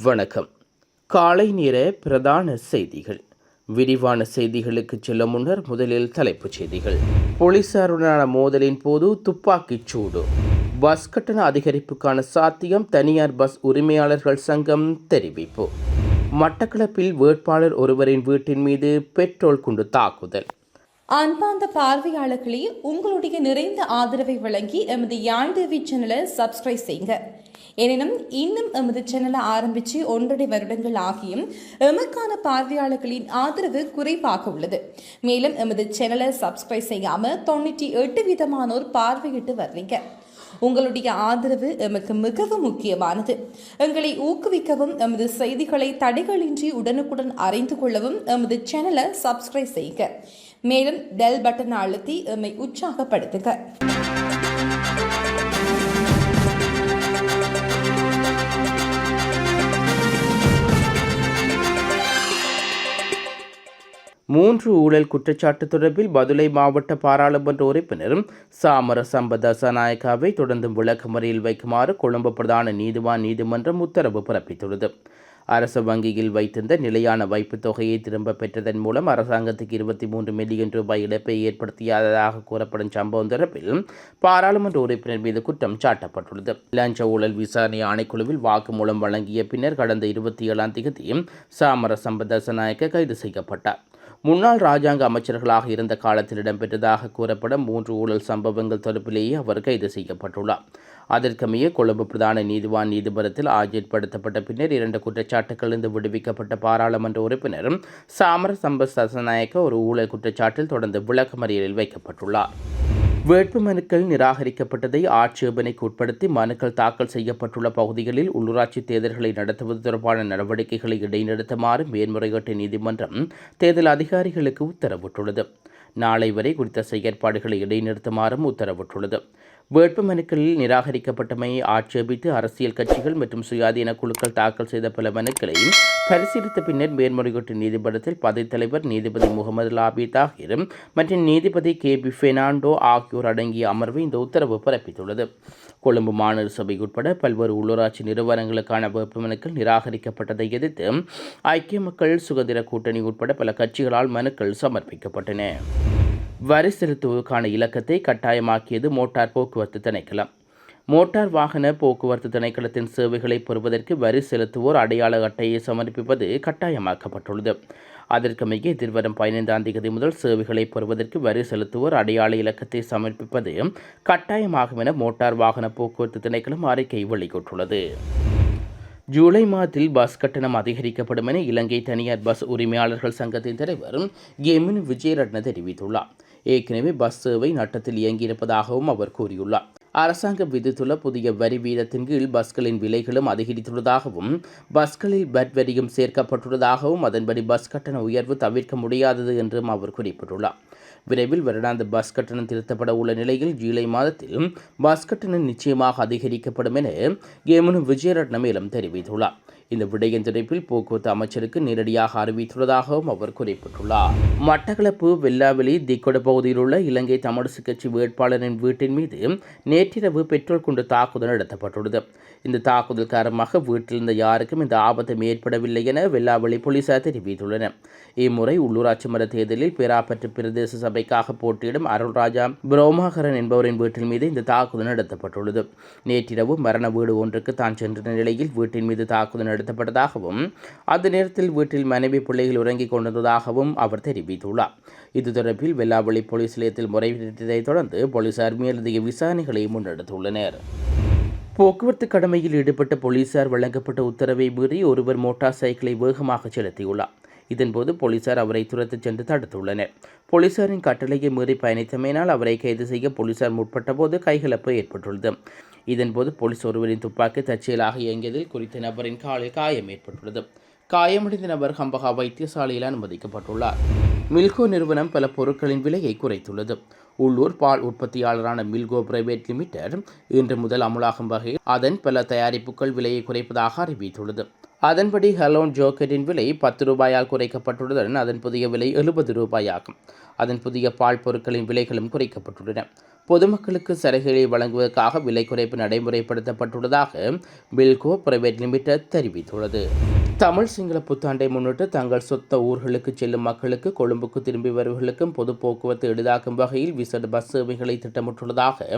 வணக்கம். காலை நேர பிரதான செய்திகள். விரிவான செய்திகளுக்கு செல்ல முன்னர் முதலில் தலைப்புச் செய்திகள். போலீசாருடனான மோதலின் போது துப்பாக்கிச் சூடு. பஸ் கட்டண அதிகரிப்புக்கான சாத்தியம் தனியார் பஸ் உரிமையாளர்கள் சங்கம் தெரிவிப்பு. மட்டக்களப்பில் வேட்பாளர் ஒருவரின் வீட்டின் மீது பெட்ரோல் குண்டு தாக்குதல். அன்பார்ந்த பார்வையாளர்களே, உங்களுடைய நிறைந்த ஆதரவை வழங்கி எமது யாழ் டிவி சேனலை சப்ஸ்கிரைப் செய்யுங்க. எனினும் இன்னும் எமது சேனலை ஆரம்பித்து 1.5 வருடங்கள் ஆகியும் எமக்கான பார்வையாளர்களின் ஆதரவு குறைவாக உள்ளது. மேலும் எமது சேனலை சப்ஸ்கிரைப் செய்யாமல் 98% பார்வையிட்டு வர்றீங்க. உங்களுடைய ஆதரவு எமக்கு மிகவும் முக்கியமானது. எங்களை ஊக்குவிக்கவும் எமது செய்திகளை தடைகளின்றி உடனுக்குடன் அறிந்து கொள்ளவும் எமது சேனலை சப்ஸ்கிரைப் செய்யுங்க. மேலும் பெல் பட்டன் அழுத்தி எம்மை உற்சாகப்படுத்துங்க. மூன்று ஊழல் குற்றச்சாட்டு தொடர்பில் பதுளை மாவட்ட பாராளுமன்ற உறுப்பினர் சாமர சம்பத் தசாநாயக்காவை தொடர்ந்து விளக்கமறியல் வைக்குமாறு கொழும்பு பிரதான நீதிமன்றம் உத்தரவு பிறப்பித்துள்ளது. அரசு வங்கியில் வைத்திருந்த நிலையான வைப்புத் தொகையை திரும்ப பெற்றதன் மூலம் அரசாங்கத்துக்கு 23 மில்லியன் ரூபாய் இழப்பை ஏற்படுத்தியதாக கூறப்படும் சம்பவம் தொடர்பில் பாராளுமன்ற உறுப்பினர் மீது குற்றம் சாட்டப்பட்டுள்ளது. லஞ்ச ஊழல் விசாரணை ஆணைக்குழுவில் வாக்குமூலம் வழங்கிய பின்னர் கடந்த 27ஆம் தேதி சாமர சம்பத் தசாநாயக்க கைது செய்யப்பட்டார். முன்னாள் ராஜாங்க அமைச்சர்களாக இருந்த காலத்தில் இடம்பெற்றதாக கூறப்படும் 3 ஊழல் சம்பவங்கள் தொடர்பிலேயே அவர் கைது செய்யப்பட்டுள்ளார். அதற்கமைய கொழும்பு பிரதான நீதிமன்றத்தில் ஆஜர்படுத்தப்பட்ட பின்னர் 2 குற்றச்சாட்டுகளிலிருந்து விடுவிக்கப்பட்ட பாராளுமன்ற உறுப்பினர் சாமர சம்பத் தசாநாயக்க ஒரு ஊழல் குற்றச்சாட்டில் தொடர்ந்து விளக்கமறியலில் வைக்கப்பட்டுள்ளார். வேட்புமனுக்கள் நிராகரிக்கப்பட்டதை ஆட்சேபனைக்கு உட்படுத்தி மனுக்கள் தாக்கல் செய்யப்பட்டுள்ள பகுதிகளில் உள்ளூராட்சி தேர்தல்களை நடத்துவது தொடர்பான நடவடிக்கைகளை இடைநிறுத்துமாறு மேன்முறையீட்டு நீதிமன்றம் தேர்தல் அதிகாரிகளுக்கு உத்தரவிட்டுள்ளது. நாளை வரை குறித்த செயற்பாடுகளை இடைநிறுத்துமாறும் உத்தரவிட்டுள்ளது. வேட்புமனுக்களில் நிராகரிக்கப்பட்டமையை ஆட்சேபித்து அரசியல் கட்சிகள் மற்றும் சுயாதீன குழுக்கள் தாக்கல் செய்த பல மனுக்களை பரிசீலித்த பின்னர் மேன்முறையீட்டு நீதிமன்றத்தில் பதவி தலைவர் நீதிபதி முகமது லாபி தாகிர் மற்றும் நீதிபதி கே.பி. பெர்னாண்டோ ஆகியோர் அடங்கிய அமர்வு இந்த உத்தரவு பிறப்பித்துள்ளது. கொழும்பு மாநகர சபை உட்பட பல்வேறு உள்ளூராட்சி நிறுவனங்களுக்கான வேட்புமனுக்கள் நிராகரிக்கப்பட்டதை எதிர்த்து ஐக்கிய மக்கள் சுதந்திர கூட்டணி உட்பட பல கட்சிகளால் மனுக்கள் சமர்ப்பிக்கப்பட்டன. வரி செலுத்துவதற்கான இலக்கத்தை கட்டாயமாக்கியது மோட்டார் போக்குவரத்து திணைக்களம். மோட்டார் வாகன போக்குவரத்து திணைக்களத்தின் சேவைகளை பெறுவதற்கு வரி செலுத்துவோர் அடையாள அட்டையை சமர்ப்பிப்பது கட்டாயமாக்கப்பட்டுள்ளது. அதற்கமைய எதிர்வரும் 15ஆம் தேதி முதல் சேவைகளை பெறுவதற்கு வரி செலுத்துவோர் அடையாள இலக்கத்தை சமர்ப்பிப்பது கட்டாயமாகும் என மோட்டார் வாகன போக்குவரத்து திணைக்களம் அறிக்கை வெளியிட்டுள்ளது. ஜூலை மாதத்தில் பஸ் கட்டணம் அதிகரிக்கப்படும் என இலங்கை தனியார் பஸ் உரிமையாளர்கள் சங்கத்தின் தலைவர் எமின் விஜயரட்ன தெரிவித்துள்ளார். ஏற்கனவே பஸ் சேவை நட்டத்தில் இயங்கியிருப்பதாகவும் அவர் கூறியுள்ளார். அரசாங்கம் விதித்துள்ள புதிய வரி வீதத்தின் கீழ் பஸ்களின் விலைகளும் அதிகரித்துள்ளதாகவும் பஸ்களில் பட் வரியும் சேர்க்கப்பட்டுள்ளதாகவும் அதன்படி பஸ் கட்டண உயர்வு தவிர்க்க முடியாதது என்றும் அவர் குறிப்பிட்டுள்ளார். விரைவில் வருடாந்த பஸ் கட்டணம் திருத்தப்பட உள்ள நிலையில் ஜூலை மாதத்தில் பஸ் கட்டணம் நிச்சயமாக அதிகரிக்கப்படும் என எமின் விஜயரட்ன மேலும் தெரிவித்துள்ளார். இந்த விடயம் தொடர்பில் போக்குவரத்து அமைச்சருக்கு நேரடியாக அறிவித்துள்ளதாகவும் அவர் குறிப்பிட்டுள்ளார். மட்டக்களப்பு வெல்லாவெளி திக்கொட பகுதியில் உள்ள இலங்கை தமிழரசு கட்சி வேட்பாளரின் வீட்டின் மீது நேற்றிரவு பெட்ரோல் குண்டு தாக்குதல் நடத்தப்பட்டுள்ளது. இந்த தாக்குதல் காரணமாக வீட்டில் இருந்த யாருக்கும் இந்த ஆபத்து ஏற்படவில்லை என வெல்லாவெளி போலீசார் தெரிவித்துள்ளனர். இம்முறை உள்ளூராட்சி மன்ற தேர்தலில் பேராப்பற்று பிரதேச சபைக்காக போட்டியிடும் அருள்ராஜா பிரோமாகரன் என்பவரின் வீட்டின் மீது இந்த தாக்குதல் நடத்தப்பட்டுள்ளது. நேற்றிரவு மரண வீடு ஒன்றுக்கு தான் சென்ற நிலையில் வீட்டின் மீது தாக்குதல் நடத்தப்பட்டதாகவும் அந்த நேரத்தில் வீட்டில் மனைவி பிள்ளைகள் உறங்கிக் கொண்டிருந்ததாகவும் அவர் தெரிவித்துள்ளார். இது தொடர்பில் வெல்லாவெளி போலீஸ் நிலையத்தில் முறையிட்டதை தொடர்ந்து போலீசார் மேலதிக விசாரணைகளை முன்னெடுத்துள்ளனர். போக்குவரத்து கடமையில் ஈடுபட்ட போலீசார் வழங்கப்பட்ட உத்தரவை மீறி ஒருவர் மோட்டார் சைக்கிளை வேகமாக செலுத்தியுள்ளார். இதன்போது போலீசார் அவரை துரத்துச் சென்று தடுத்துள்ளனர். போலீசாரின் கட்டளையை மீறி பயணித்தமையினால் அவரை கைது செய்ய போலீசார் முற்பட்ட போது கைகலப்பு ஏற்பட்டுள்ளது. இதன்போது போலீஸ் ஒருவரின் துப்பாக்கி தற்செயலாக இயங்கியதில் குறித்த நபரின் காலில் காயம் ஏற்பட்டுள்ளது. காயமடைந்த நபர் ஹம்பகா வைத்தியசாலையில் அனுமதிக்கப்பட்டுள்ளார். மில்கோ நிறுவனம் பல பொருட்களின் விலையை குறைத்துள்ளது. உள்ளூர் பால் உற்பத்தியாளரான மில்கோ பிரைவேட் லிமிடெட் இன்று முதல் அமுலாகும் வகையில் அதன் பல தயாரிப்புகள் விலையை குறைப்பதாக அறிவித்துள்ளது. அதன்படி ஹலோன் ஜோக்கெட்டின் விலை 10 ரூபாயால் குறைக்கப்பட்டுள்ளதுடன் அதன் புதிய விலை 70 ரூபாயாகும். அதன் புதிய பால் பொருட்களின் விலைகளும் குறைக்கப்பட்டுள்ளன. பொதுமக்களுக்கு சலுகைகளை வழங்குவதற்காக விலை குறைப்பு நடைமுறைப்படுத்தப்பட்டுள்ளதாக பில்கோ பிரைவேட் லிமிடெட் தெரிவித்துள்ளது. தமிழ் சிங்கள புத்தாண்டை முன்னிட்டு தங்கள் சொந்த ஊர்களுக்கு செல்லும் மக்களுக்கு கொழும்புக்கு திரும்பி வருவர்களுக்கும் பொது போக்குவரத்து எளிதாக்கும் வகையில் விசேட பஸ் சேவைகளை திட்டமிட்டுள்ளதாக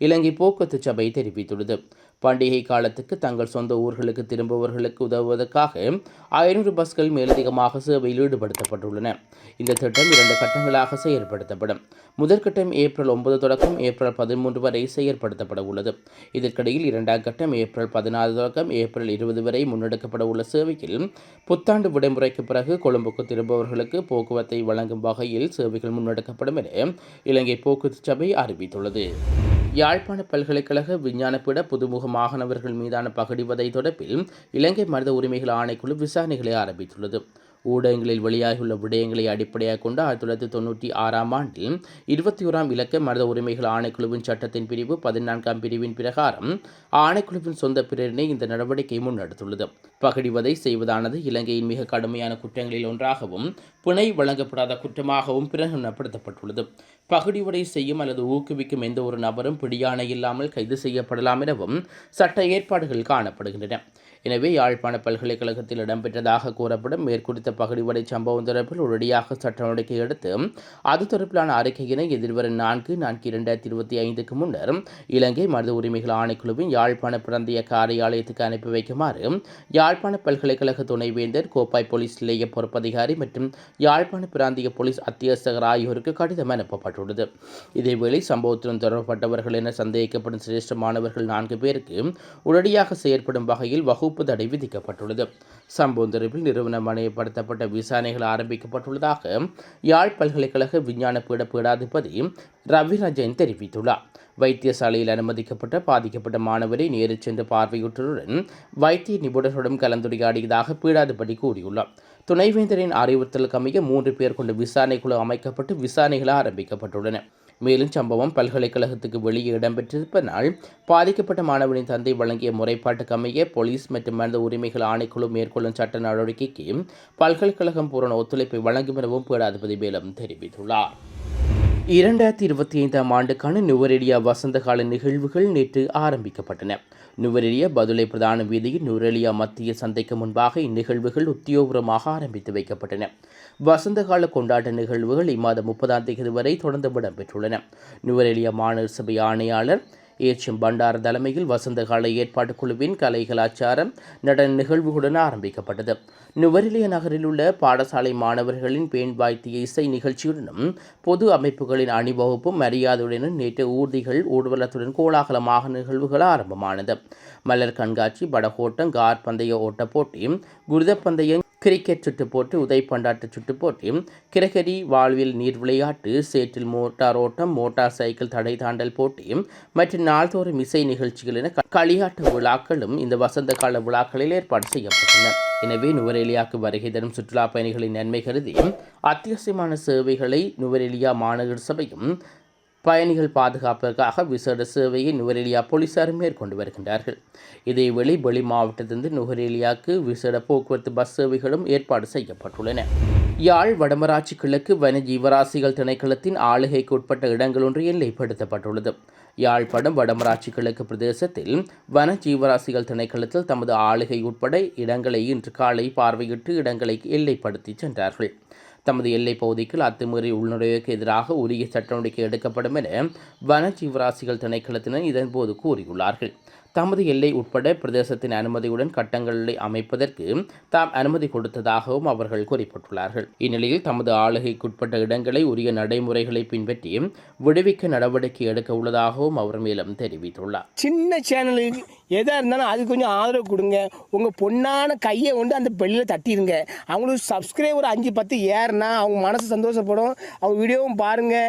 இலங்கை போக்குவரத்து சபை தெரிவித்துள்ளது. பண்டிகை காலத்துக்கு தங்கள் சொந்த ஊர்களுக்கு திரும்புபவர்களுக்கு உதவுவதற்காக 500 பஸ்கள் மேலதிகமாக சேவையில் ஈடுபடுத்தப்பட்டுள்ளன. இந்த திட்டம் 2 கட்டங்களாக செயல்படுத்தப்படும். முதற்கட்டம் ஏப்ரல் 9 தொடக்கம் ஏப்ரல் 13 வரை செயல்படுத்தப்பட உள்ளது. இதற்கிடையில் 2ஆம் கட்டம் ஏப்ரல் 14 தொடக்கம் ஏப்ரல் 20 வரை முன்னெடுக்கப்பட உள்ள சேவையில் புத்தாண்டு விடுமுறைக்கு பிறகு கொழும்புக்கு திரும்புபவர்களுக்கு போக்குவரத்தை வழங்கும் வகையில் சேவைகள் முன்னெடுக்கப்படும் என இலங்கை போக்குவரத்து சபை அறிவித்துள்ளது. யாழ்ப்பாண பல்கலைக்கழக விஞ்ஞானபீட புதுமுக மாணவர்கள் மீதான பகடிவதை தொடர்பில் இலங்கை மனித உரிமைகள் ஆணைக்குழு விசாரணைகளை ஆரம்பித்துள்ளது. ஊடகங்களில் வெளியாகியுள்ள விடயங்களை அடிப்படையாக கொண்டு 1996ஆம் ஆண்டில் 21ஆம் இலக்க மனித உரிமைகள் ஆணைக்குழுவின் சட்டத்தின் பிரிவு 14ஆம் பிரிவின் பிரகாரம் ஆணைக்குழுவின் சொந்த பிரேரணை இந்த நடவடிக்கை முன்னெடுத்துள்ளது. பகடிவதை செய்வதானது இலங்கையின் மிக கடுமையான குற்றங்களில் ஒன்றாகவும் பிணை வழங்கப்படாத குற்றமாகவும் பிரகடனப்படுத்தப்பட்டுள்ளது. பகடிவதை செய்யும் அல்லது ஊக்குவிக்கும் எந்த ஒரு நபரும் பிடியாணை இல்லாமல் கைது செய்யப்படலாம் எனவும் சட்ட ஏற்பாடுகள் காணப்படுகின்றன. எனவே யாழ்ப்பாண பல்கலைக்கழகத்தில் இடம்பெற்றதாக கூறப்படும் மேற்குறித்த பகடிவடை சம்பவம் தொடர்பில் உடனடியாக சட்ட நடவடிக்கை எடுத்து அது தொடர்பிலான அறிக்கையினை எதிர்வரும் 4/4/2025க்கு முன்னர் இலங்கை மனித உரிமைகள் ஆணைக்குழுவின் யாழ்ப்பாண பிராந்திய காரியாலயத்துக்கு அனுப்பி வைக்குமாறு யாழ்ப்பாண பல்கலைக்கழக துணைவேந்தர் கோப்பாய் போலீஸ் நிலைய பொறுப்பதிகாரி மற்றும் யாழ்ப்பாண பிராந்திய போலீஸ் அத்தியட்சகர் ஆகியோருக்கு கடிதம் அனுப்பப்பட்டுள்ளது. இதேவேளை சம்பவத்துடன் தொடர்பட்டவர்கள் என சந்தேகிக்கப்படும் சிரேஷ்ட மாணவர்கள் 4 பேருக்கு உடனடியாக செயற்படும் வகையில் வகுப்பு தடை விதிக்கப்பட்டுள்ளது. சம்பவம் தொடர்பில் நிறுவனம் மனையப்படுத்தப்பட்ட விசாரணைகள் ஆரம்பிக்கப்பட்டுள்ளதாக யாழ் பல்கலைக்கழக விஞ்ஞான பீட பீடாதிபதி ரவிராஜன் தெரிவித்துள்ளார். வைத்தியசாலையில் அனுமதிக்கப்பட்ட பாதிக்கப்பட்ட மாணவரை நேரில் சென்று பார்வையுற்றதுடன் வைத்திய நிபுணர்களுடன் கலந்துரையாடியதாக பீடாதிபதி கூறியுள்ளார். துணைவேந்தரின் அறிவுறுத்தலுக்கு அமைய 3 பேர் கொண்ட விசாரணை குழு அமைக்கப்பட்டு விசாரணைகள் ஆரம்பிக்கப்பட்டுள்ளன. மேலும் சம்பவம் பல்கலைக்கழகத்துக்கு வெளியே இடம்பெற்றிருப்பதனால் பாதிக்கப்பட்ட மாணவனின் தந்தை வழங்கிய முறைப்பாட்டுக்கு அமைய போலீஸ் மற்றும் மனித உரிமைகள் ஆணைக்குழு மேற்கொள்ளும் சட்ட நடவடிக்கைக்கு பல்கலைக்கழகம் பூரண ஒத்துழைப்பை வழங்கும் எனவும் பீடாதிபதி மேலும் தெரிவித்துள்ளார். 2025ஆம் ஆண்டுக்கான நுவரெலியா வசந்த கால நிகழ்வுகள் நேற்று ஆரம்பிக்கப்பட்டன. நுவரெலியா பதுளை பிரதான வீதியில் நுவரெலியா மத்திய சந்தைக்கு முன்பாக இந்நிகழ்வுகள் உத்தியோகபூர்வமாக ஆரம்பித்து வைக்கப்பட்டன. வசந்த கால கொண்டாட்ட நிகழ்வுகள் இம்மாதம் 30ஆம் தேதி வரை தொடர்ந்து இடம்பெற்றுள்ளன. நுவரெலியா மாநகர சபை ஆணையாளர் HM பண்டார தலைமையில் வசந்த கால ஏற்பாட்டு குழுவின் கலை கலாச்சாரம் நடன நிகழ்வுகளுடன் ஆரம்பிக்கப்பட்டது. நுவரெலியா நகரில் உள்ள பாடசாலை மாணவர்களின் பேன் வாய்த்திய இசை நிகழ்ச்சியுடனும் பொது அமைப்புகளின் அணிவகுப்பும் மரியாதையுடனும் நேற்று ஊர்திகள் ஊர்வலத்துடன் கோலாகலமாக நிகழ்வுகள் ஆரம்பமானது. மலர் கண்காட்சி, படகோட்டம், கார் பந்தய ஓட்ட போட்டி, குருத பந்தயம், கிரிக்கெட் சுட்டுப்போட்டி, உதைப்பந்தாட்ட சுட்டுப்போட்டி, கிரகரி வாழ்வில் நீர் விளையாட்டு, சேற்றில் மோட்டார் ஓட்டம், மோட்டார் சைக்கிள் தடை தாண்டல் போட்டி மற்றும் நாள்தோறும் இசை நிகழ்ச்சிகள் என களியாட்ட விழாக்களும் இந்த வசந்த கால விழாக்களில் ஏற்பாடு செய்யப்பட்டன. எனவே நுவரெலியாவுக்கு வருகை தரும் சுற்றுலா பயணிகளின் நன்மை கருதி அத்தியாவசியமான சேவைகளை நுவரெலியா மாநகர சபையும் பயணிகள் பாதுகாப்பதற்காக விசேட சேவையை நுவரெலியா போலீசார் மேற்கொண்டு வருகின்றார்கள். இதேவேளை வெளி மாவட்டத்திலிருந்து நுவரெலியாவுக்கு விசேட போக்குவரத்து பஸ் சேவைகளும் ஏற்பாடு செய்யப்பட்டுள்ளன. யாழ் வடமராட்சி கிழக்கு வன ஜீவராசிகள் திணைக்களத்தின் ஆளுகைக்கு உட்பட்ட இடங்கள் ஒன்று எல்லைப்படுத்தப்பட்டுள்ளது. யாழ்ப்பாணம் வடமராட்சி கிழக்கு பிரதேசத்தில் வன ஜீவராசிகள் திணைக்களத்தில் தமது ஆளுகை உட்பட இடங்களை இன்று காலை பார்வையிட்டு இடங்களை எல்லைப்படுத்தி சென்றார்கள். தமது எல்லைப் பகுதிக்கு அத்துமீறி உள்நுழைவுக்கு எதிராக உரிய சட்ட நடவடிக்கை எடுக்கப்படும் என வன ஜீவராசிகள் திணைக்களத்தினர் இதன்போது கூறியுள்ளார்கள். தமது எல்லை உட்பட பிரதேசத்தின் அனுமதியுடன் கட்டங்களை அமைப்பதற்கு தாம் அனுமதி கொடுத்ததாகவும் அவர்கள் குறிப்பிட்டுள்ளார்கள். இந்நிலையில் தமது ஆளுகைக்குட்பட்ட இடங்களை உரிய நடைமுறைகளை பின்பற்றி விடுவிக்க நடவடிக்கை எடுக்க உள்ளதாகவும் அவர் மேலும் தெரிவித்துள்ளார். சின்ன சேனலுக்கு எதாக இருந்தாலும் அது கொஞ்சம் ஆதரவு கொடுங்க. உங்கள் பொண்ணான கையை கொண்டு அந்த பெல்லில் தட்டிடுங்க. அவங்களுக்கு சப்ஸ்கிரைபர் 5-10 ஏறுனா அவங்க மனசு சந்தோஷப்படும். அவங்க வீடியோவும் பாருங்கள்.